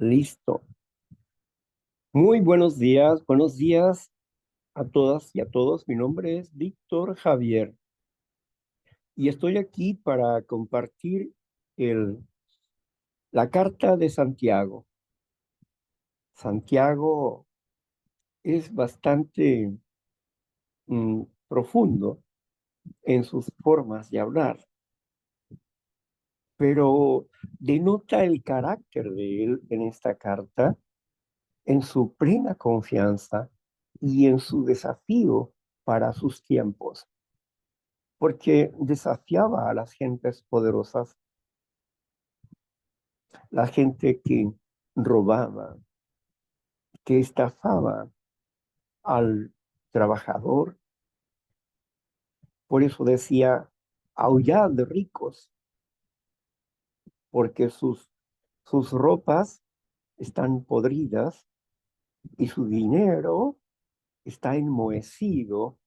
Listo. Muy buenos días a todas y a todos. Mi nombre es Víctor Javier y estoy aquí para compartir el, la carta de Santiago. Santiago es bastante profundo en sus formas de hablar, pero denota el carácter de él en esta carta, en su plena confianza y en su desafío para sus tiempos, porque desafiaba a las gentes poderosas, la gente que robaba, que estafaba al trabajador. Por eso decía, aullad de ricos, porque sus ropas están podridas y su dinero está enmohecido.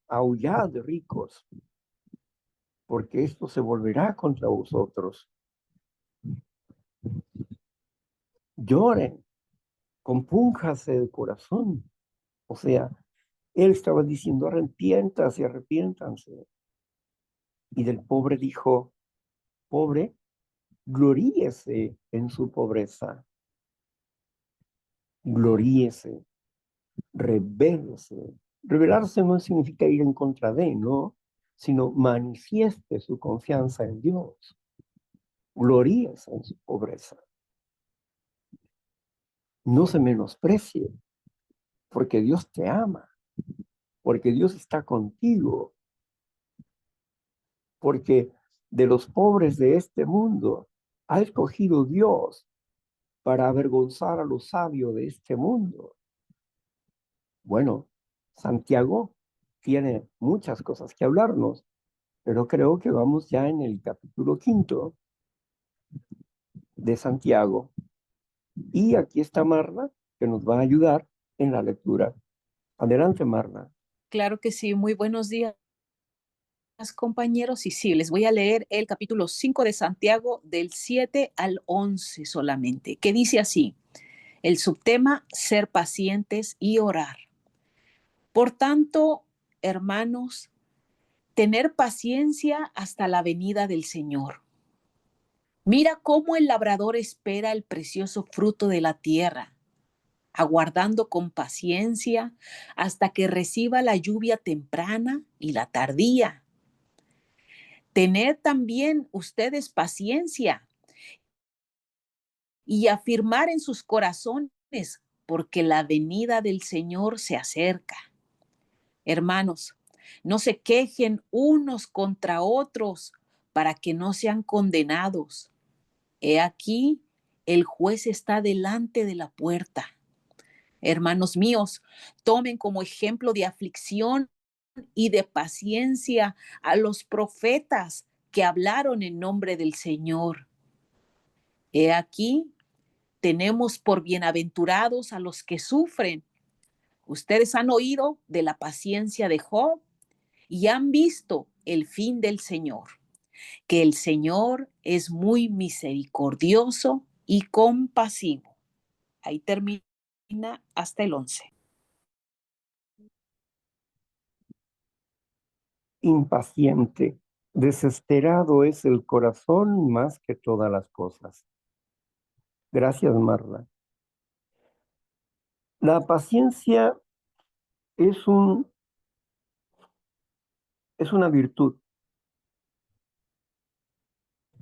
Aullad de ricos, porque esto se volverá contra vosotros. Lloren, compúnjase de corazón. O sea, él estaba diciendo, arrepiéntanse, arrepiéntanse. Y del pobre dijo, pobre, gloríese en su pobreza, gloríese, rebélese. Rebelarse no significa ir en contra de, ¿no? Sino manifieste su confianza en Dios. Gloríese en su pobreza. No se menosprecie, porque Dios te ama, porque Dios está contigo, porque de los pobres de este mundo ha escogido Dios para avergonzar a los sabios de este mundo. Bueno, Santiago tiene muchas cosas que hablarnos, pero creo que vamos ya en el capítulo 5 de Santiago. Y aquí está Marla, que nos va a ayudar en la lectura. Adelante, Marla. Claro que sí, muy buenos días, compañeros. Y sí, les voy a leer el capítulo 5 de Santiago del 7 al 11 solamente, que dice así, el subtema, ser pacientes y orar. Por tanto, hermanos, tener paciencia hasta la venida del Señor. Mira cómo el labrador espera el precioso fruto de la tierra, aguardando con paciencia hasta que reciba la lluvia temprana y la tardía. Tener también ustedes paciencia y afirmar en sus corazones, porque la venida del Señor se acerca. Hermanos, no se quejen unos contra otros para que no sean condenados. He aquí, el juez está delante de la puerta. Hermanos míos, tomen como ejemplo de aflicción y de paciencia a los profetas que hablaron en nombre del Señor. He aquí, tenemos por bienaventurados a los que sufren. Ustedes han oído de la paciencia de Job y han visto el fin del Señor, que el Señor es muy misericordioso y compasivo. Ahí termina hasta el 11. Impaciente, desesperado es el corazón más que todas las cosas. Gracias, Marla. La paciencia es es una virtud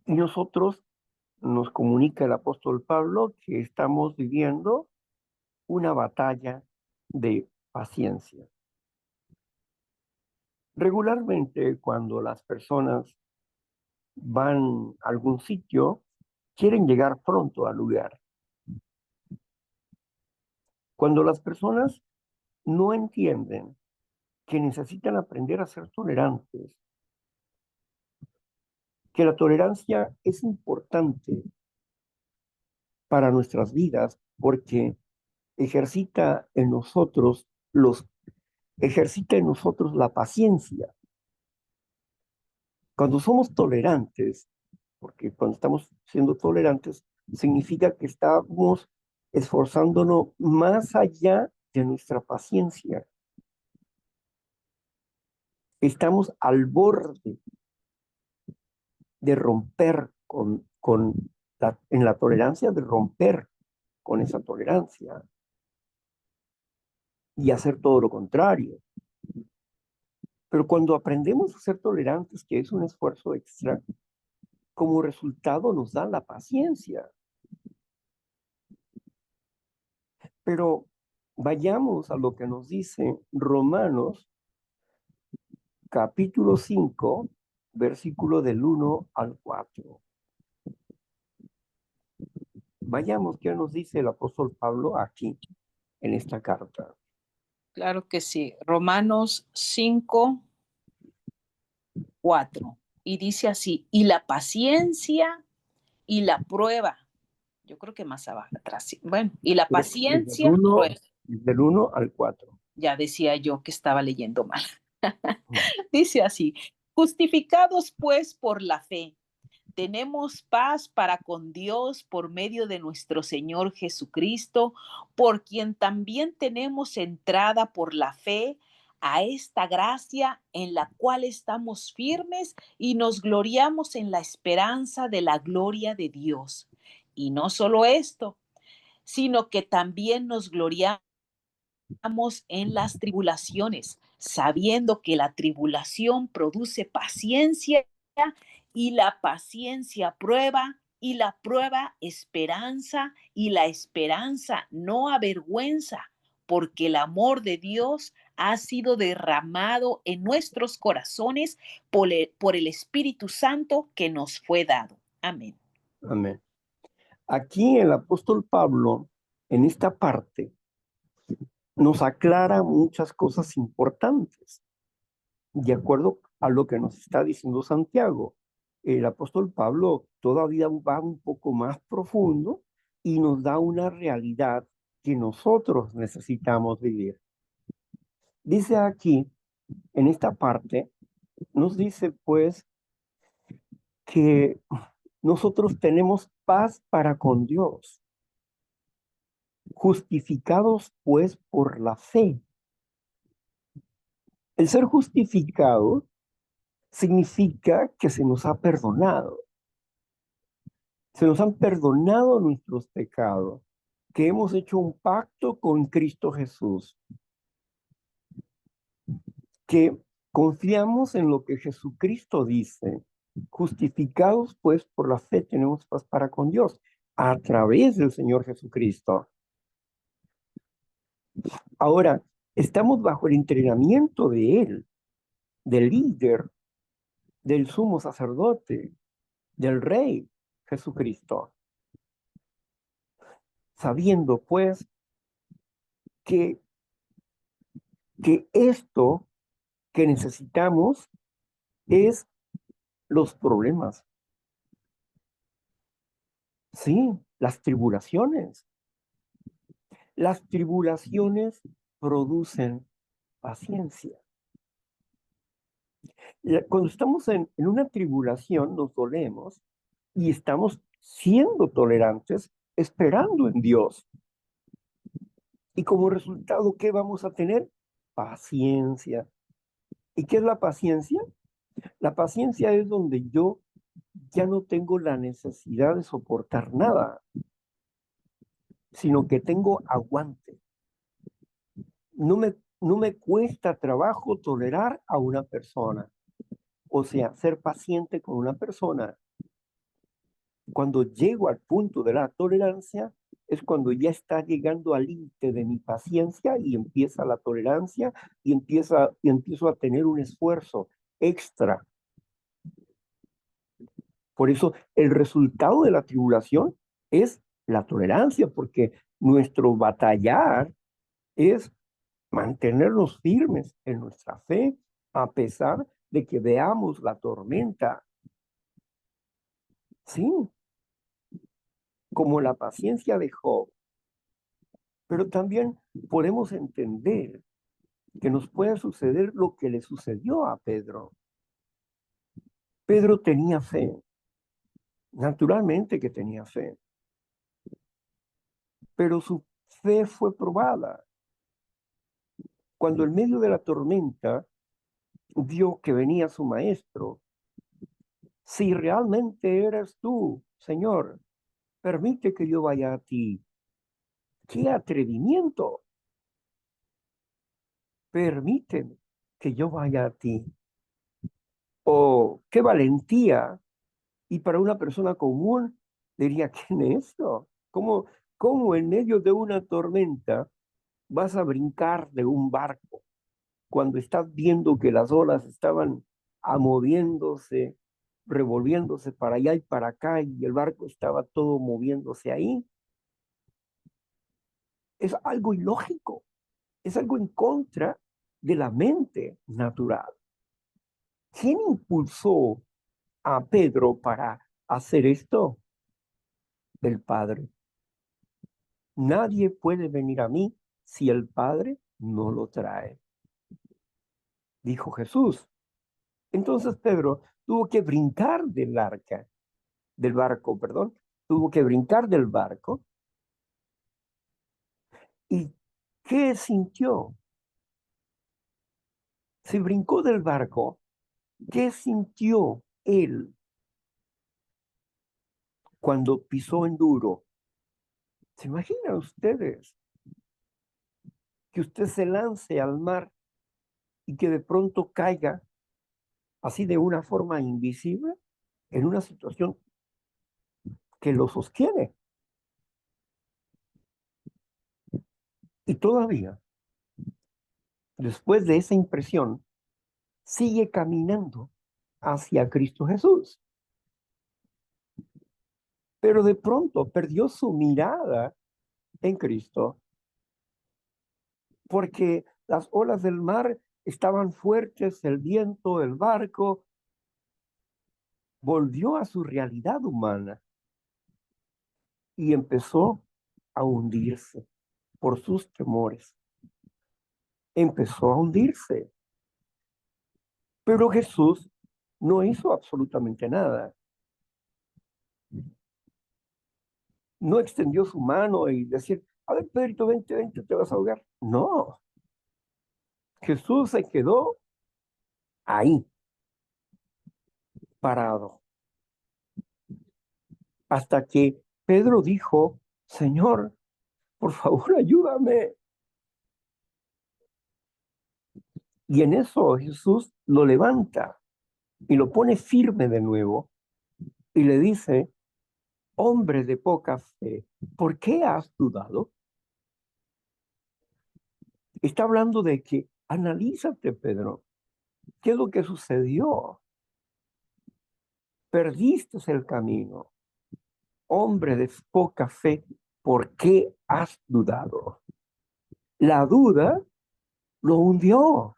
y nosotros nos comunica el apóstol Pablo que estamos viviendo una batalla de paciencia. Regularmente, cuando las personas van a algún sitio, quieren llegar pronto al lugar. Cuando las personas no entienden que necesitan aprender a ser tolerantes, que la tolerancia es importante para nuestras vidas porque ejercita en nosotros ejercita en nosotros la paciencia. Cuando somos tolerantes, porque cuando estamos siendo tolerantes, significa que estamos esforzándonos más allá de nuestra paciencia. Estamos al borde de romper en la tolerancia, de romper con esa tolerancia y hacer todo lo contrario. Pero cuando aprendemos a ser tolerantes, que es un esfuerzo extra, como resultado nos da la paciencia. Pero vayamos a lo que nos dice Romanos capítulo 5, versículo del 1 al 4. Vayamos, ¿qué nos dice el apóstol Pablo aquí en esta carta? Claro que sí. Romanos 5, 4. Y dice así, y la paciencia y la prueba. Yo creo que más abajo, atrás. Sí. Bueno, y la Desde el paciencia, 1, prueba. desde el 1 al 4. Ya decía yo que estaba leyendo mal. Dice así, justificados pues por la fe, tenemos paz para con Dios por medio de nuestro Señor Jesucristo, por quien también tenemos entrada por la fe a esta gracia en la cual estamos firmes y nos gloriamos en la esperanza de la gloria de Dios. Y no solo esto, sino que también nos gloriamos en las tribulaciones, sabiendo que la tribulación produce paciencia y la paciencia prueba y la prueba esperanza y la esperanza no avergüenza, porque el amor de Dios ha sido derramado en nuestros corazones por el Espíritu Santo que nos fue dado. Amén. Amén. Aquí el apóstol Pablo, en esta parte, nos aclara muchas cosas importantes, de acuerdo a lo que nos está diciendo Santiago. El apóstol Pablo todavía va un poco más profundo y nos da una realidad que nosotros necesitamos vivir. Dice aquí, en esta parte, nos dice pues que nosotros tenemos paz para con Dios, justificados pues por la fe. El ser justificado significa que se nos ha perdonado. Se nos han perdonado nuestros pecados, que hemos hecho un pacto con Cristo Jesús, que confiamos en lo que Jesucristo dice. Justificados pues por la fe tenemos paz para con Dios a través del Señor Jesucristo. Ahora, estamos bajo el entrenamiento de Él, del líder, del sumo sacerdote, del Rey Jesucristo, sabiendo pues que, que esto que necesitamos es los problemas, sí, las tribulaciones. Las tribulaciones producen paciencia. Cuando estamos en una tribulación, nos dolemos y estamos siendo tolerantes, esperando en Dios. Y como resultado, ¿qué vamos a tener? Paciencia. ¿Y qué es la paciencia? La paciencia es donde yo ya no tengo la necesidad de soportar nada, sino que tengo aguante. No me cuesta trabajo tolerar a una persona. O sea, ser paciente con una persona. Cuando llego al punto de la tolerancia, es cuando ya está llegando al límite de mi paciencia y empieza la tolerancia y empiezo a tener un esfuerzo extra. Por eso el resultado de la tribulación es la tolerancia, porque nuestro batallar es mantenernos firmes en nuestra fe a pesar de que veamos la tormenta. Sí, como la paciencia de Job, pero también podemos entender que nos puede suceder lo que le sucedió a Pedro. Pedro tenía fe, Naturalmente que tenía fe, pero su fe fue probada. Cuando en medio de la tormenta vio que venía su maestro, si realmente eres tú, Señor, permite que yo vaya a ti. ¡Qué atrevimiento! Permíteme que yo vaya a ti. O qué valentía. Y para una persona común diría, ¿qué es esto? ¿Cómo en medio de una tormenta vas a brincar de un barco cuando estás viendo que las olas estaban moviéndose, revolviéndose para allá y para acá y el barco estaba todo moviéndose ahí? Es algo ilógico, es algo en contra de la mente natural. ¿Quién impulsó a Pedro para hacer esto? El Padre. Nadie puede venir a mí si el Padre no lo trae, dijo Jesús. Entonces Pedro tuvo que brincar del barco, perdón, tuvo que brincar del barco. ¿Y qué sintió? Se brincó del barco. ¿Qué sintió él cuando pisó en duro? ¿Se imaginan ustedes que usted se lance al mar y que de pronto caiga así de una forma invisible en una situación que lo sostiene? Y todavía, después de esa impresión, sigue caminando hacia Cristo Jesús. Pero de pronto perdió su mirada en Cristo porque las olas del mar estaban fuertes, el viento, el barco, volvió a su realidad humana y empezó a hundirse por sus temores. Empezó a hundirse. Pero Jesús no hizo absolutamente nada. No extendió su mano y decir, a ver, Pedrito, vente, vente, te vas a ahogar. No, Jesús se quedó ahí, parado, hasta que Pedro dijo, Señor, por favor, ayúdame. Y en eso Jesús lo levanta y lo pone firme de nuevo y le dice, hombre de poca fe, ¿por qué has dudado? Está hablando de que analízate, Pedro, ¿qué es lo que sucedió? Perdiste el camino. Hombre de poca fe, ¿por qué has dudado? La duda lo hundió.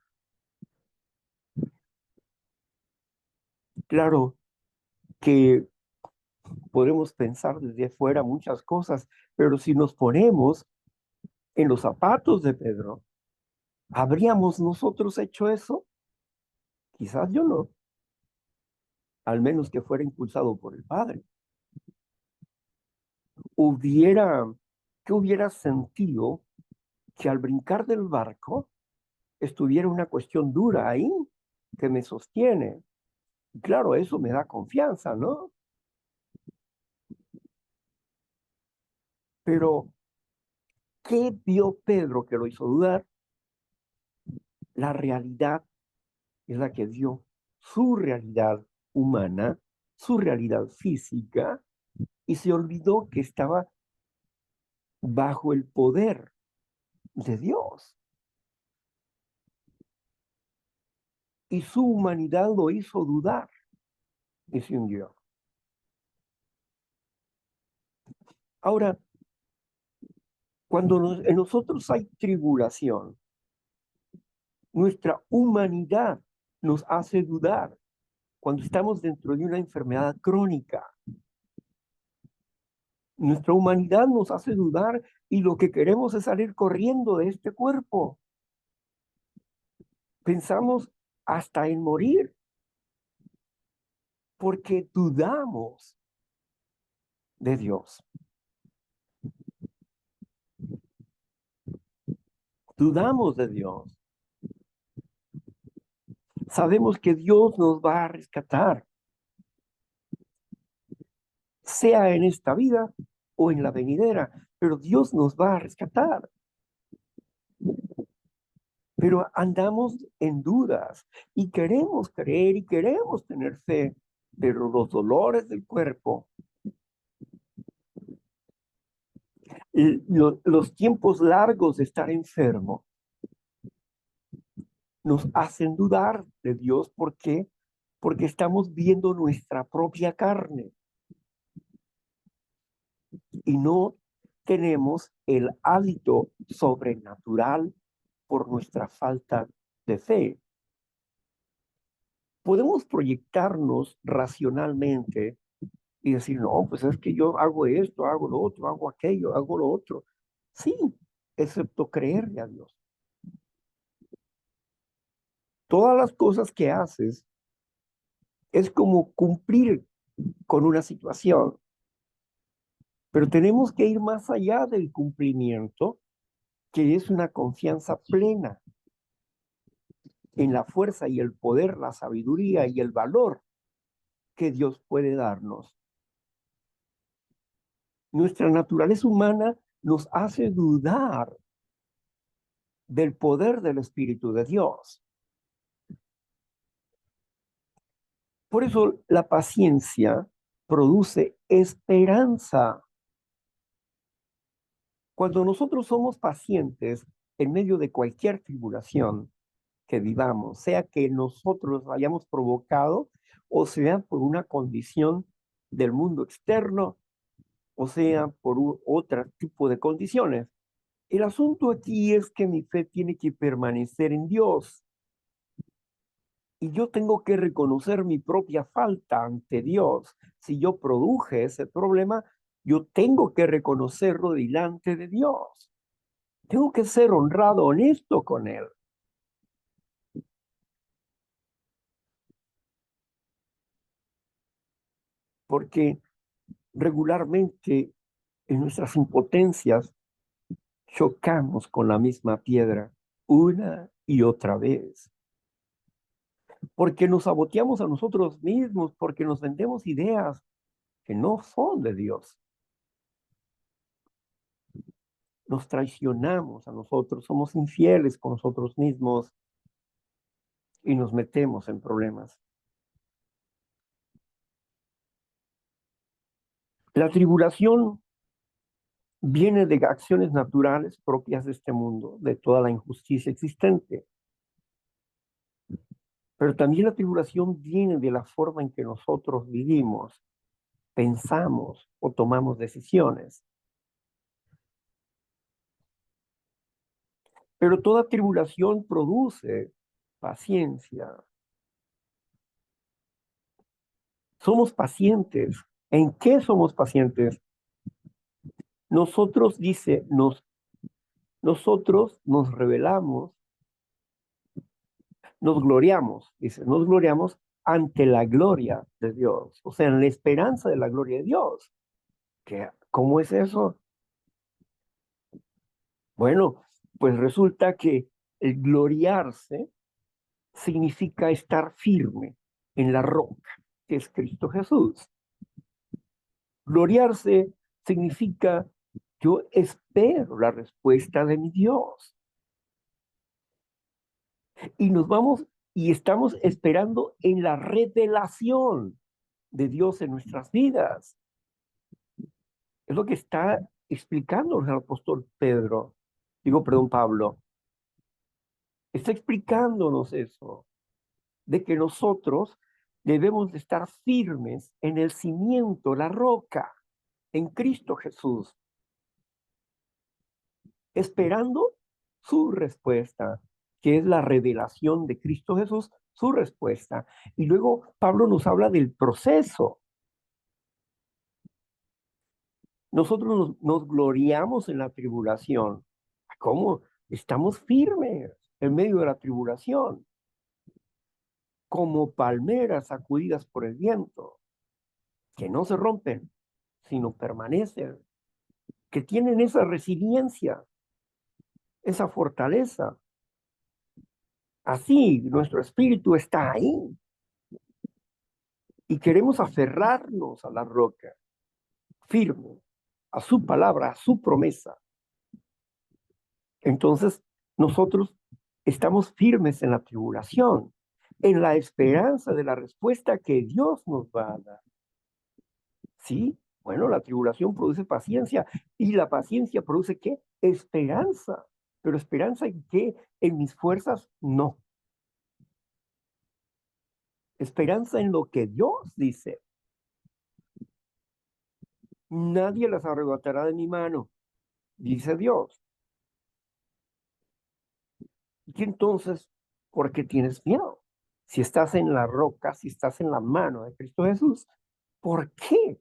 Claro que podemos pensar desde afuera muchas cosas, pero si nos ponemos en los zapatos de Pedro, ¿habríamos nosotros hecho eso? Quizás yo no, al menos que fuera impulsado por el Padre. Hubiera, ¿qué hubiera sentido que al brincar del barco estuviera una cuestión dura ahí que me sostiene? Y claro, eso me da confianza, ¿no? Pero, ¿qué vio Pedro que lo hizo dudar? La realidad es la que vio, su realidad humana, su realidad física, y se olvidó que estaba bajo el poder de Dios. Y su humanidad lo hizo dudar y se hundió. Ahora, cuando en nosotros hay tribulación, nuestra humanidad nos hace dudar cuando estamos dentro de una enfermedad crónica. Nuestra humanidad nos hace dudar y lo que queremos es salir corriendo de este cuerpo. Pensamos hasta en morir porque dudamos de Dios. Dudamos de Dios. Sabemos que Dios nos va a rescatar, sea en esta vida o en la venidera, pero Dios nos va a rescatar. Pero andamos en dudas y queremos creer y queremos tener fe, pero los dolores del cuerpo, los tiempos largos de estar enfermo, nos hacen dudar de Dios. ¿Por qué? Porque estamos viendo nuestra propia carne y no tenemos el hálito sobrenatural por nuestra falta de fe. Podemos proyectarnos racionalmente y decir, no, pues es que yo hago esto, hago lo otro, hago aquello, hago lo otro. Sí, excepto creerle a Dios. Todas las cosas que haces es como cumplir con una situación, pero tenemos que ir más allá del cumplimiento, que es una confianza plena en la fuerza y el poder, la sabiduría y el valor que Dios puede darnos. Nuestra naturaleza humana nos hace dudar del poder del Espíritu de Dios. Por eso la paciencia produce esperanza. Cuando nosotros somos pacientes en medio de cualquier tribulación que vivamos, sea que nosotros hayamos provocado o sea por una condición del mundo externo, o sea por otro tipo de condiciones. El asunto aquí es que mi fe tiene que permanecer en Dios y yo tengo que reconocer mi propia falta ante Dios. Si yo produje ese problema, yo tengo que reconocerlo delante de Dios. Tengo que ser honrado, honesto con Él. Porque regularmente en nuestras impotencias chocamos con la misma piedra una y otra vez. Porque nos saboteamos a nosotros mismos, porque nos vendemos ideas que no son de Dios. Nos traicionamos a nosotros, somos infieles con nosotros mismos y nos metemos en problemas. La tribulación viene de acciones naturales propias de este mundo, de toda la injusticia existente. Pero también la tribulación viene de la forma en que nosotros vivimos, pensamos o tomamos decisiones. Pero toda tribulación produce paciencia. Somos pacientes. ¿En qué somos pacientes? Nosotros, dice, nosotros nos revelamos, nos gloriamos, dice, nos gloriamos ante la gloria de Dios, o sea, en la esperanza de la gloria de Dios. ¿Cómo es eso? Bueno, pues resulta que el gloriarse significa estar firme en la roca, que es Cristo Jesús. Gloriarse significa yo espero la respuesta de mi Dios. Y nos vamos y estamos esperando en la revelación de Dios en nuestras vidas. Es lo que está explicando el apóstol Pedro, perdón, Pablo. Está explicándonos eso, de que nosotros debemos de estar firmes en el cimiento, la roca, en Cristo Jesús, esperando su respuesta, que es la revelación de Cristo Jesús, su respuesta. Y luego Pablo nos habla del proceso. Nosotros nos gloriamos en la tribulación. ¿Cómo? Estamos firmes en medio de la tribulación, como palmeras sacudidas por el viento, que no se rompen, sino permanecen, que tienen esa resiliencia, esa fortaleza. Así nuestro espíritu está ahí y queremos aferrarnos a la roca, firme, a su palabra, a su promesa. Entonces, nosotros estamos firmes en la tribulación, en la esperanza de la respuesta que Dios nos va a dar. ¿Sí? Bueno, la tribulación produce paciencia y la paciencia produce ¿qué? Esperanza. Pero esperanza en qué? En mis fuerzas, no. Esperanza en lo que Dios dice. Nadie las arrebatará de mi mano, dice Dios. Y entonces, ¿por qué tienes miedo? Si estás en la roca, si estás en la mano de Cristo Jesús, ¿por qué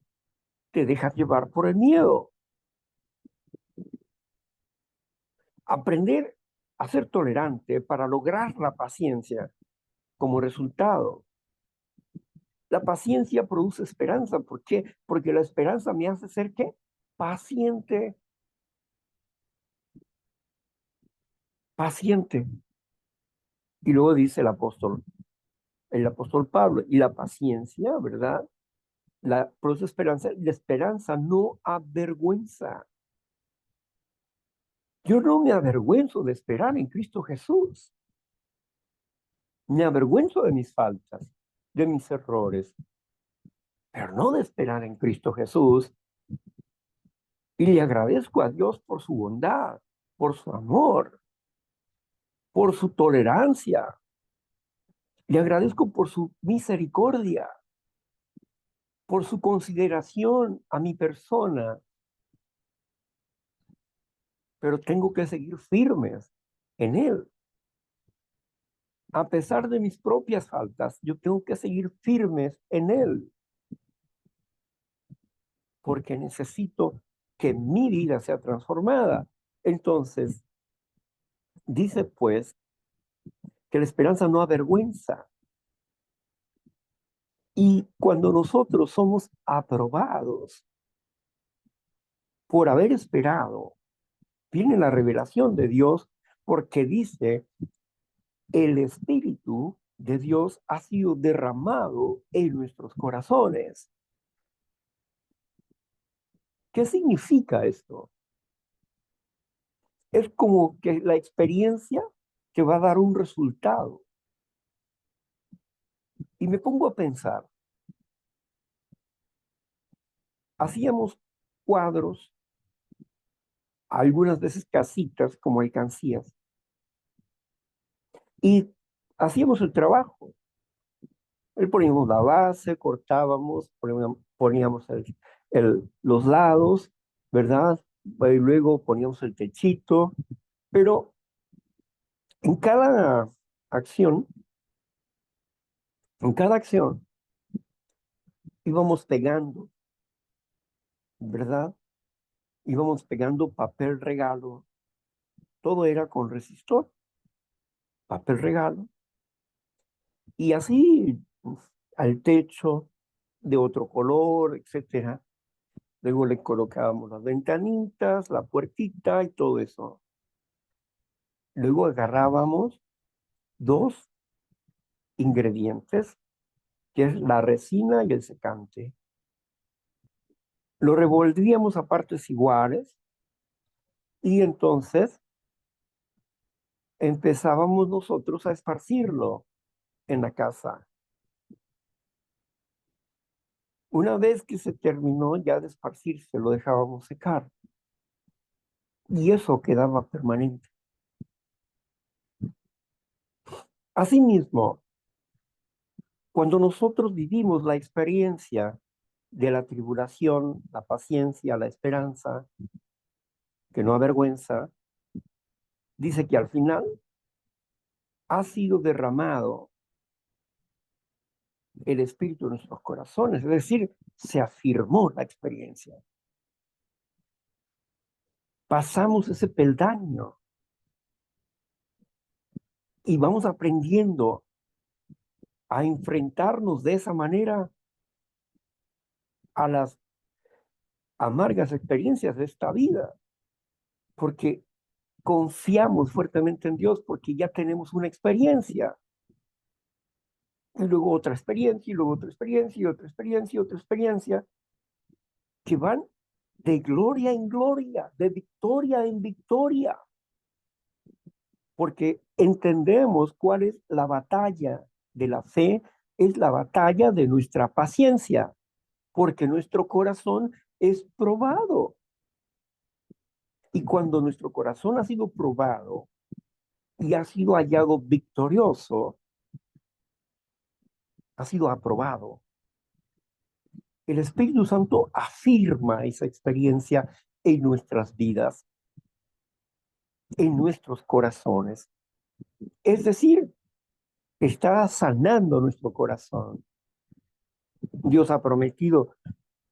te dejas llevar por el miedo? Aprender a ser tolerante para lograr la paciencia como resultado. La paciencia produce esperanza. ¿Por qué? Porque la esperanza me hace ser ¿qué? Paciente. Paciente. Y luego dice el apóstol Pablo, y la paciencia, ¿verdad? Produce esperanza, y la esperanza no avergüenza. Yo no me avergüenzo de esperar en Cristo Jesús. Me avergüenzo de mis faltas, de mis errores, pero no de esperar en Cristo Jesús. Y le agradezco a Dios por su bondad, por su amor, por su tolerancia. Le agradezco por su misericordia, por su consideración a mi persona, pero tengo que seguir firmes en Él. A pesar de mis propias faltas, yo tengo que seguir firmes en Él, porque necesito que mi vida sea transformada. Entonces, dice pues que la esperanza no avergüenza. Y cuando nosotros somos aprobados por haber esperado, viene la revelación de Dios porque dice, el Espíritu de Dios ha sido derramado en nuestros corazones. ¿Qué significa esto? Es como que la experiencia que va a dar un resultado. Y me pongo a pensar, hacíamos cuadros, algunas veces casitas como alcancías, y hacíamos el trabajo. Poníamos la base, cortábamos, poníamos los lados, ¿verdad? Y luego poníamos el techito, pero en cada acción, en cada acción íbamos pegando, ¿verdad? Íbamos pegando papel regalo, todo era con resistor, papel regalo, y así al techo de otro color, etcétera. Luego le colocábamos las ventanitas, la puertita y todo eso. Luego agarrábamos dos ingredientes, que es la resina y el secante. Lo revolvíamos a partes iguales y entonces empezábamos nosotros a esparcirlo en la casa. Una vez que se terminó ya de esparcirse, lo dejábamos secar y eso quedaba permanente. Asimismo, cuando nosotros vivimos la experiencia de la tribulación, la paciencia, la esperanza, que no avergüenza, dice que al final ha sido derramado el Espíritu en nuestros corazones, es decir, se afirmó la experiencia. Pasamos ese peldaño y vamos aprendiendo a enfrentarnos de esa manera a las amargas experiencias de esta vida, porque confiamos fuertemente en Dios, porque ya tenemos una experiencia, y luego otra experiencia, y luego otra experiencia, y otra experiencia, y otra experiencia, que van de gloria en gloria, de victoria en victoria, porque entendemos cuál es la batalla de la fe, es la batalla de nuestra paciencia, porque nuestro corazón es probado. Y cuando nuestro corazón ha sido probado y ha sido hallado victorioso, ha sido aprobado, el Espíritu Santo afirma esa experiencia en nuestras vidas, en nuestros corazones. Es decir, está sanando nuestro corazón. Dios ha prometido: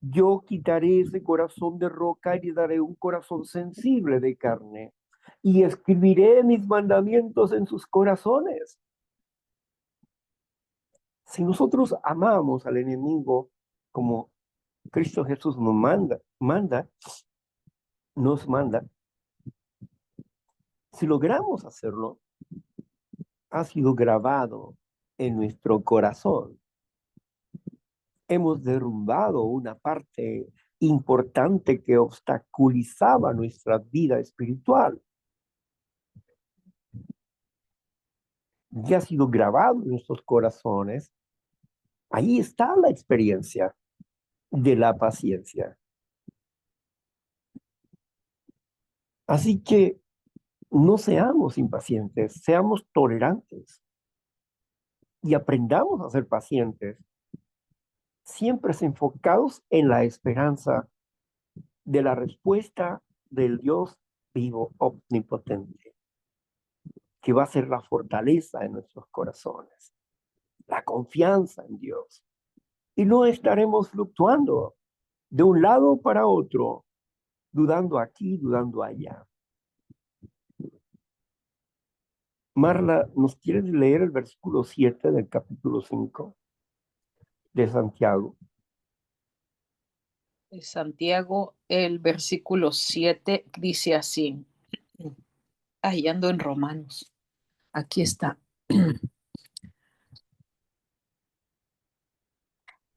yo quitaré ese corazón de roca y le daré un corazón sensible de carne, y escribiré mis mandamientos en sus corazones. Si nosotros amamos al enemigo como Cristo Jesús nos manda, si logramos hacerlo, ha sido grabado en nuestro corazón. Hemos derrumbado una parte importante que obstaculizaba nuestra vida espiritual. Ya ha sido grabado en nuestros corazones. Ahí está la experiencia de la paciencia. Así que no seamos impacientes, seamos tolerantes y aprendamos a ser pacientes, siempre enfocados en la esperanza de la respuesta del Dios vivo, omnipotente, que va a ser la fortaleza en nuestros corazones, la confianza en Dios. Y no estaremos fluctuando de un lado para otro, dudando aquí, dudando allá. Marla, ¿nos quieres leer el versículo 7 del capítulo 5 de Santiago? De Santiago, el versículo 7 dice así. Ahí ando en Romanos. Aquí está.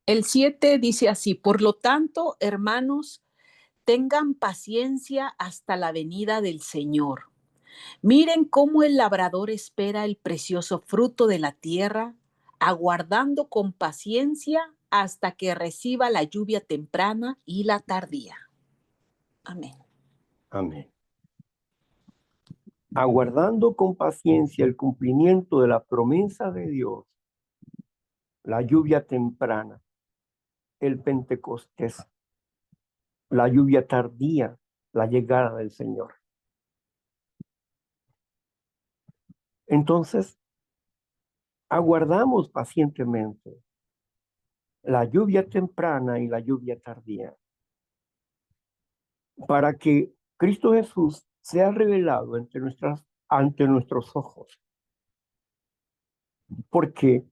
El 7 dice así: por lo tanto, hermanos, tengan paciencia hasta la venida del Señor. Miren cómo el labrador espera el precioso fruto de la tierra, aguardando con paciencia hasta que reciba la lluvia temprana y la tardía. Amén. Amén. Aguardando con paciencia el cumplimiento de la promesa de Dios, la lluvia temprana, el Pentecostés, la lluvia tardía, la llegada del Señor. Entonces, aguardamos pacientemente la lluvia temprana y la lluvia tardía, para que Cristo Jesús sea revelado ante nuestros ojos, porque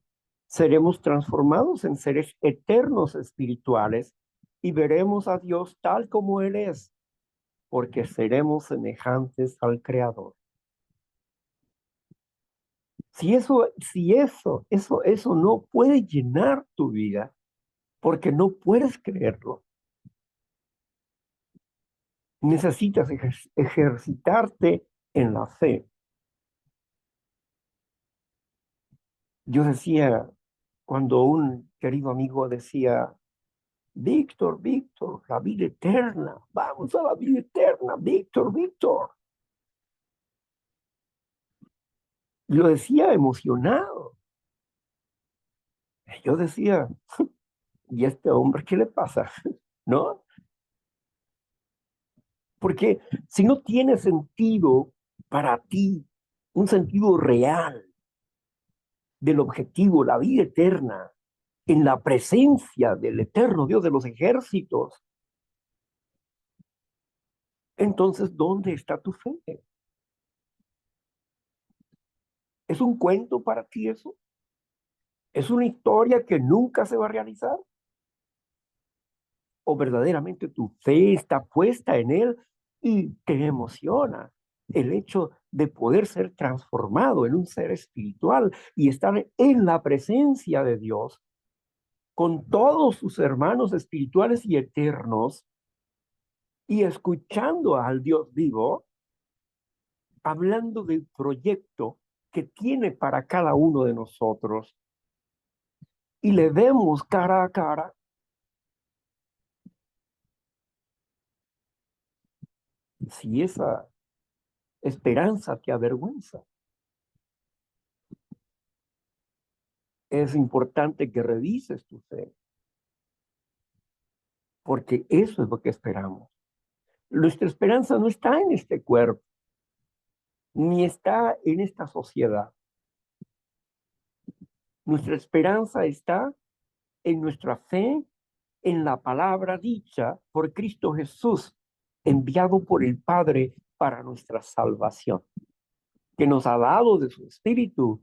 seremos transformados en seres eternos espirituales y veremos a Dios tal como Él es, porque seremos semejantes al Creador. Si eso no puede llenar tu vida, porque no puedes creerlo. Necesitas ejercitarte en la fe. Yo decía, cuando un querido amigo decía: Víctor, Víctor, la vida eterna, vamos a la vida eterna, Víctor, Víctor. Lo decía emocionado. Yo decía: ¿y a este hombre qué le pasa? ¿No? Porque si no tiene sentido para ti, un sentido real del objetivo, la vida eterna, en la presencia del eterno Dios de los ejércitos, entonces, ¿dónde está tu fe? ¿Es un cuento para ti eso? ¿Es una historia que nunca se va a realizar? o verdaderamente tu fe está puesta en Él y te emociona el hecho de poder ser transformado en un ser espiritual y estar en la presencia de Dios con todos sus hermanos espirituales y eternos y escuchando al Dios vivo, hablando del proyecto que tiene para cada uno de nosotros y le vemos cara a cara. Si esa esperanza te avergüenza, es importante que revises tu fe, porque eso es lo que esperamos. Nuestra esperanza no está en este cuerpo, ni está en esta sociedad. Nuestra esperanza está en nuestra fe, en la palabra dicha por Cristo Jesús, enviado por el Padre para nuestra salvación, que nos ha dado de su Espíritu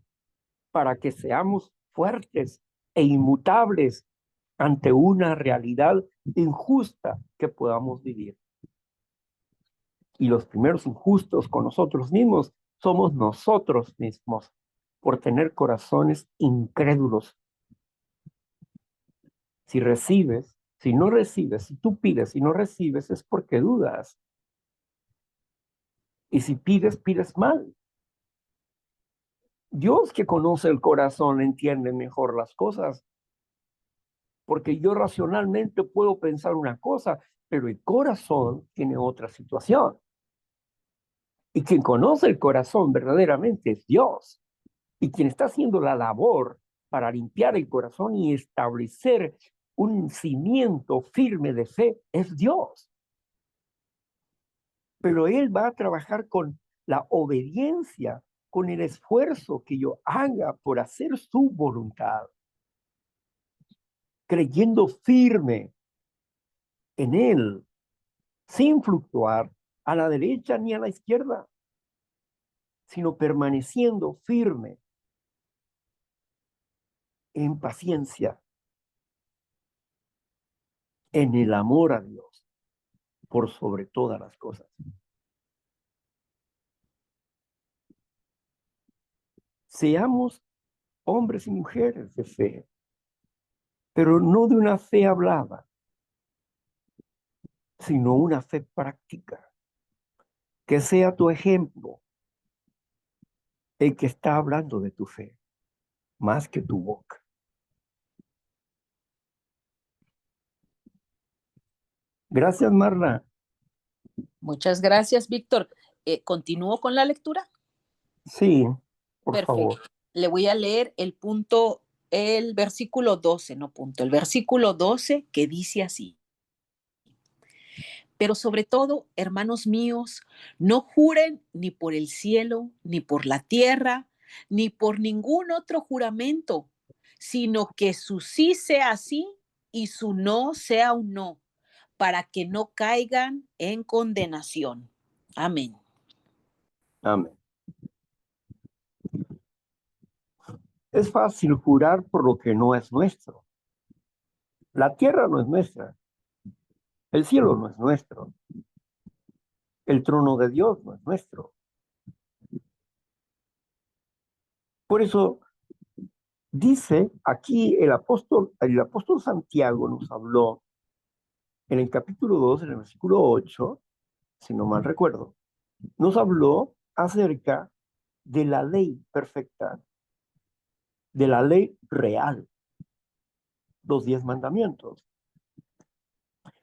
para que seamos fuertes e inmutables ante una realidad injusta que podamos vivir. Y los primeros injustos con nosotros mismos somos nosotros mismos por tener corazones incrédulos. Si recibes, si no recibes, si tú pides y no recibes, es porque dudas. Y si pides, pides mal. Dios, que conoce el corazón, entiende mejor las cosas, porque yo racionalmente puedo pensar una cosa, pero el corazón tiene otra situación. Y quien conoce el corazón verdaderamente es Dios. Y quien está haciendo la labor para limpiar el corazón y establecer un cimiento firme de fe es Dios. Pero Él va a trabajar con la obediencia, con el esfuerzo que yo haga por hacer su voluntad, creyendo firme en Él, sin fluctuar a la derecha ni a la izquierda, sino permaneciendo firme en paciencia, en el amor a Dios, por sobre todas las cosas. Seamos hombres y mujeres de fe, pero no de una fe hablada, sino una fe práctica. Que sea tu ejemplo el que está hablando de tu fe, más que tu boca. Gracias, Marla. Muchas gracias, Víctor. ¿Continúo con la lectura? Sí, por Perfecto. favor. Le voy a leer el versículo 12, no punto, el versículo 12 que dice así. Pero sobre todo, hermanos míos, no juren ni por el cielo, ni por la tierra, ni por ningún otro juramento, sino que su sí sea sí y su no sea un no, para que no caigan en condenación. Amén. Amén. Es fácil jurar por lo que no es nuestro. La tierra no es nuestra. El cielo no es nuestro. El trono de Dios no es nuestro. Por eso dice aquí el apóstol Santiago nos habló en el capítulo 2, en el versículo 8, si no mal recuerdo, nos habló acerca de la ley perfecta, de la ley real, los 10 mandamientos.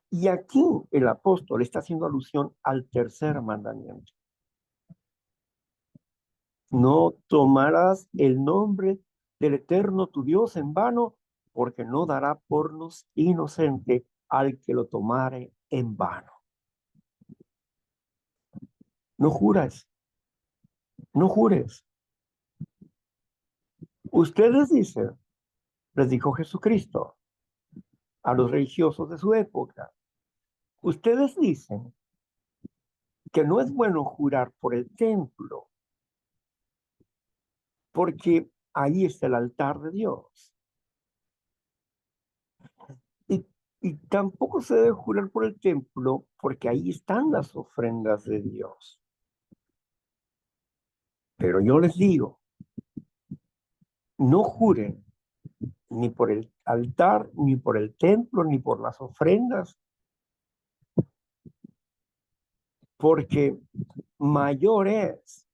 Y aquí el apóstol está haciendo alusión al tercer mandamiento. No tomarás el nombre del Eterno tu Dios en vano, porque no dará por inocente al que lo tomare en vano. No juras, no jures. Ustedes dicen, les dijo Jesucristo a los religiosos de su época, ustedes dicen que no es bueno jurar por el templo, porque ahí está el altar de Dios. Y, Y tampoco se debe jurar por el templo, porque ahí están las ofrendas de Dios. Pero yo les digo, no juren ni por el altar, ni por el templo, ni por las ofrendas, porque mayor es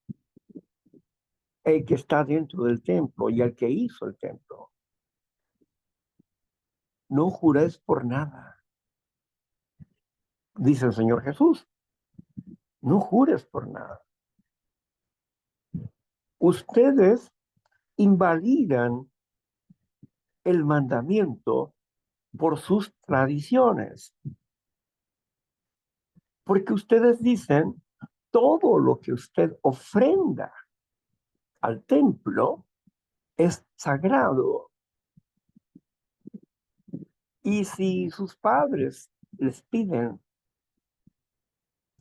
el que está dentro del templo y el que hizo el templo. No jures por nada, dice el Señor Jesús. No jures por nada. Ustedes invalidan el mandamiento por sus tradiciones, porque ustedes dicen, todo lo que usted ofrenda al templo es sagrado. Y si sus padres les piden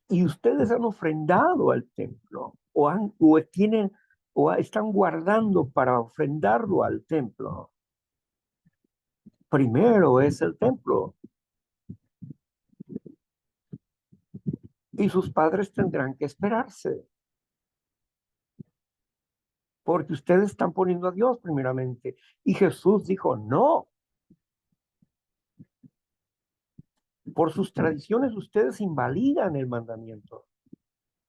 y ustedes han ofrendado al templo o están guardando para ofrendarlo al templo, primero es el templo y sus padres tendrán que esperarse porque ustedes están poniendo a Dios primeramente. Y Jesús dijo, no, por sus tradiciones ustedes invalidan el mandamiento.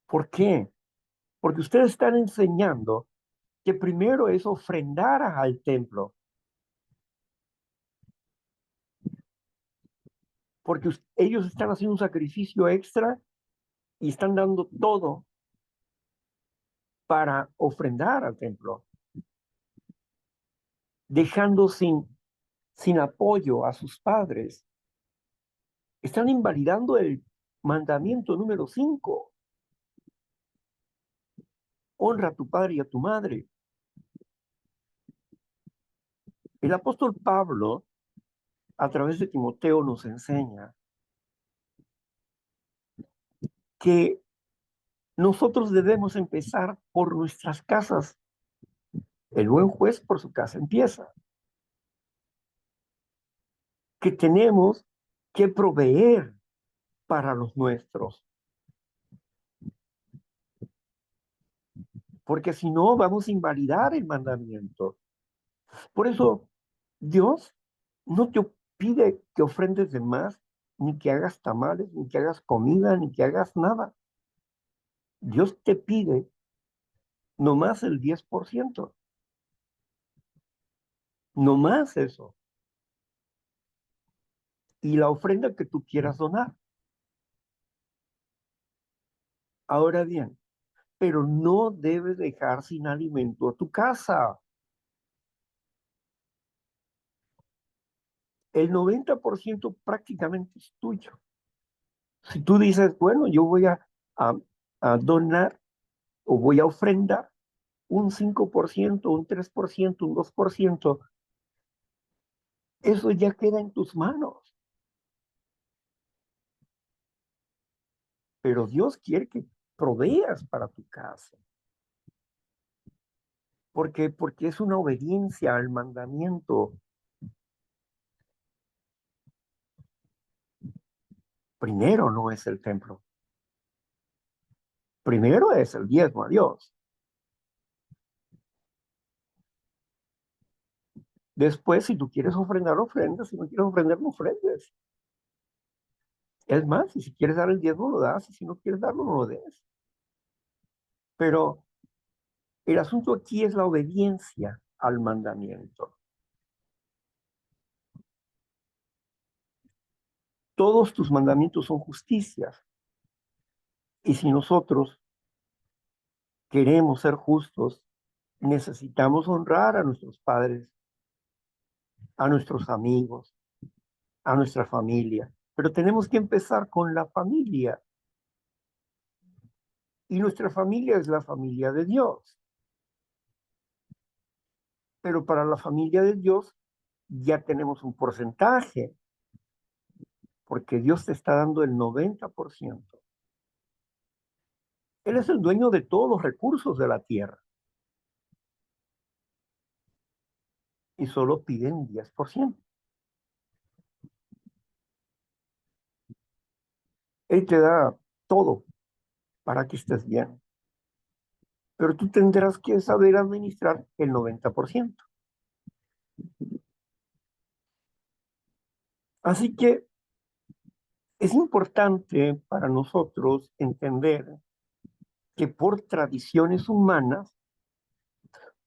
¿Por qué? Porque ustedes están enseñando que primero es ofrendar al templo, porque ellos están haciendo un sacrificio extra y están dando todo para ofrendar al templo, dejando sin apoyo a sus padres. Están invalidando el mandamiento número 5. Honra a tu padre y a tu madre. El apóstol Pablo, a través de Timoteo, nos enseña que nosotros debemos empezar por nuestras casas. El buen juez por su casa empieza. Que tenemos que proveer para los nuestros, porque si no vamos a invalidar el mandamiento. Por eso Dios no te pide que ofrendes de más, ni que hagas tamales, ni que hagas comida, ni que hagas nada. Dios te pide nomás el 10%, nomás eso, y la ofrenda que tú quieras donar. Ahora bien, pero no debes dejar sin alimento a tu casa. El 90% prácticamente es tuyo. Si tú dices, bueno, yo voy a, a donar o voy a ofrendar un 5%, un 3%, un 2%, eso ya queda en tus manos. Pero Dios quiere que proveas para tu casa. Porque es una obediencia al mandamiento. Primero no es el templo. Primero es el diezmo a Dios. Después, si tú quieres ofrendar, ofrendas. Si no quieres ofrendar, no ofrendes. Es más, y si quieres dar el diezmo, lo das. Y si no quieres darlo, no lo des. Pero el asunto aquí es la obediencia al mandamiento. Todos tus mandamientos son justicias. Y si nosotros queremos ser justos, necesitamos honrar a nuestros padres, a nuestros amigos, a nuestra familia. Pero tenemos que empezar con la familia. Y nuestra familia es la familia de Dios. Pero para la familia de Dios ya tenemos un porcentaje, porque Dios te está dando el 90%. Él es el dueño de todos los recursos de la tierra y solo piden 10%. Él te da todo para que estés bien, pero tú tendrás que saber administrar el 90%. Así que es importante para nosotros entender que por tradiciones humanas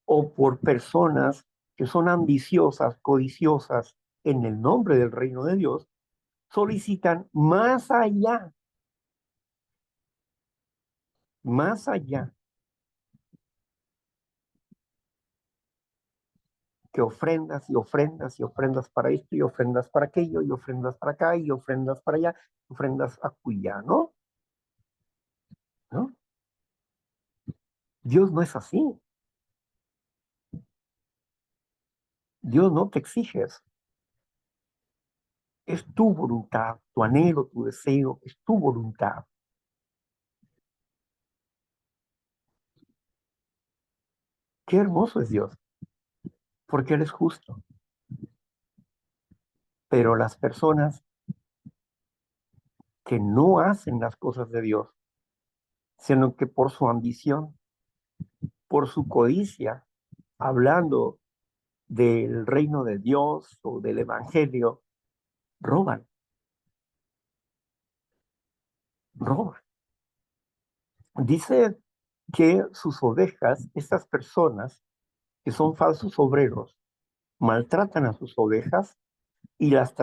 o por personas que son ambiciosas, codiciosas en el nombre del reino de Dios, solicitan más allá que ofrendas y ofrendas y ofrendas para esto y ofrendas para aquello y ofrendas para acá y ofrendas para allá, ofrendas acullá, ¿no? ¿No? Dios no es así. Dios no te exige eso. Es tu voluntad, tu anhelo, tu deseo, es tu voluntad. Qué hermoso es Dios, porque Él es justo. Pero las personas que no hacen las cosas de Dios, sino que por su ambición, por su codicia, hablando del reino de Dios o del evangelio, roban, roban. Dice que sus ovejas, estas personas que son falsos obreros, maltratan a sus ovejas y las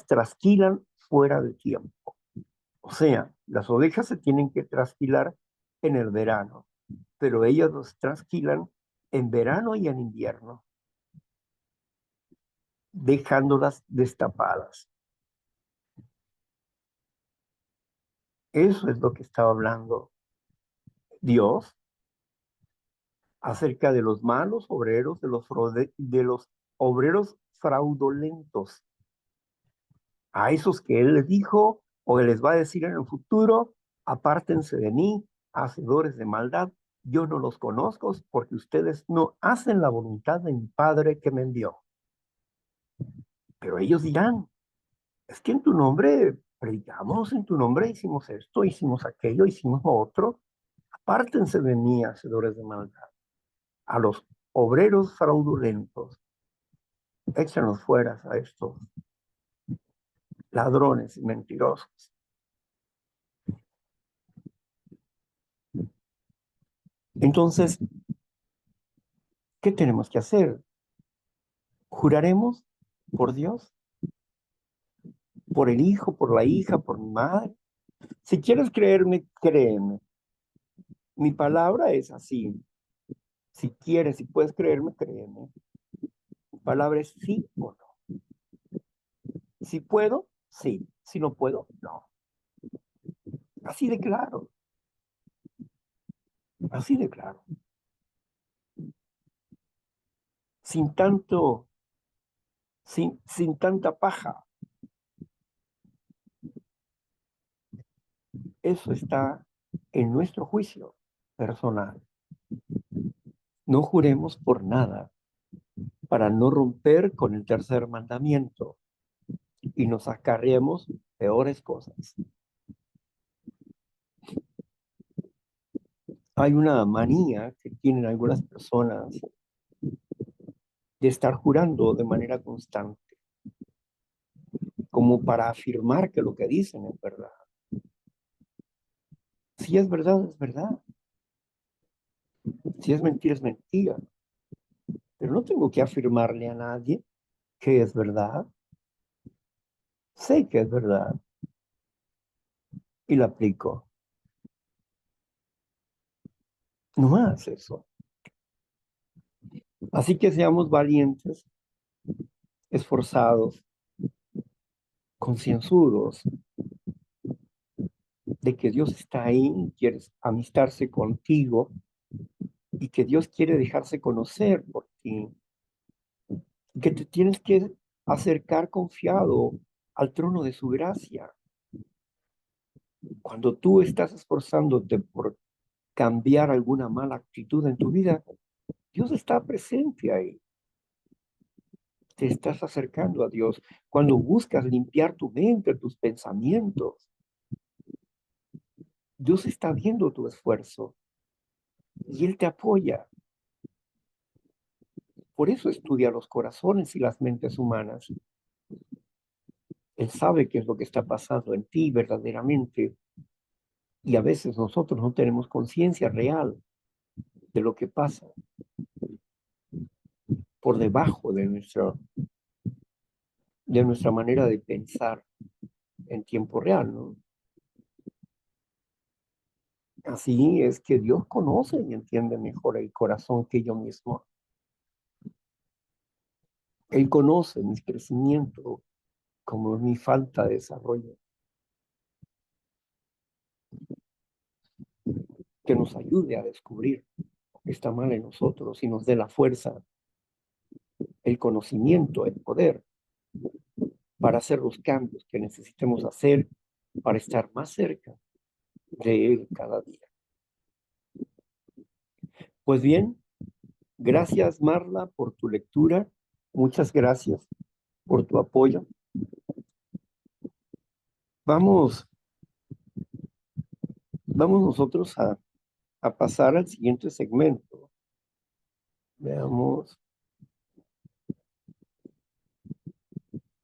trasquilan fuera de tiempo. O sea, las ovejas se tienen que trasquilar en el verano, pero ellas los trasquilan en verano y en invierno, dejándolas destapadas. Eso es lo que estaba hablando Dios acerca de los malos obreros, de los obreros fraudulentos, a esos que Él les dijo o les va a decir en el futuro, apártense de mí, hacedores de maldad, yo no los conozco porque ustedes no hacen la voluntad de mi Padre que me envió. Pero ellos dirán, es que en tu nombre predicamos, en tu nombre hicimos esto, hicimos aquello, hicimos lo otro, apártense de mí, hacedores de maldad. A los obreros fraudulentos, échanos fuera a estos ladrones y mentirosos. Entonces, ¿qué tenemos que hacer? ¿Juraremos por Dios? ¿Por el hijo, por la hija, por mi madre? Si quieres creerme, créeme. Mi palabra es así. Si quieres, si puedes creerme, créeme. Mi palabra es sí o no. Si puedo, sí. Si no puedo, no. Así de claro. Así de claro. Sin tanto, sin tanta paja. Eso está en nuestro juicio personal. No juremos por nada para no romper con el tercer mandamiento y nos acarreemos peores cosas. Hay una manía que tienen algunas personas de estar jurando de manera constante, como para afirmar que lo que dicen es verdad. Si es verdad, es verdad. Si es mentira. Pero no tengo que afirmarle a nadie que es verdad. Sé que es verdad y la aplico. No más eso. Así que seamos valientes, esforzados, concienzudos de que Dios está ahí, quiere amistarse contigo y que Dios quiere dejarse conocer por ti, que te tienes que acercar confiado al trono de su gracia. Cuando tú estás esforzándote por cambiar alguna mala actitud en tu vida, Dios está presente ahí. Te estás acercando a Dios. Cuando buscas limpiar tu mente, tus pensamientos, Dios está viendo tu esfuerzo y Él te apoya. Por eso estudia los corazones y las mentes humanas. Él sabe qué es lo que está pasando en ti verdaderamente y a veces nosotros no tenemos conciencia real de lo que pasa por debajo de nuestra manera de pensar en tiempo real, ¿no? Así es que Dios conoce y entiende mejor el corazón que yo mismo. Él conoce mi crecimiento como mi falta de desarrollo, que nos ayude a descubrir lo que está mal en nosotros y nos dé la fuerza, el conocimiento, el poder para hacer los cambios que necesitemos hacer para estar más cerca de Él cada día. Pues bien, gracias Marla por tu lectura. Muchas gracias por tu apoyo. Vamos, vamos nosotros a pasar al siguiente segmento. Veamos.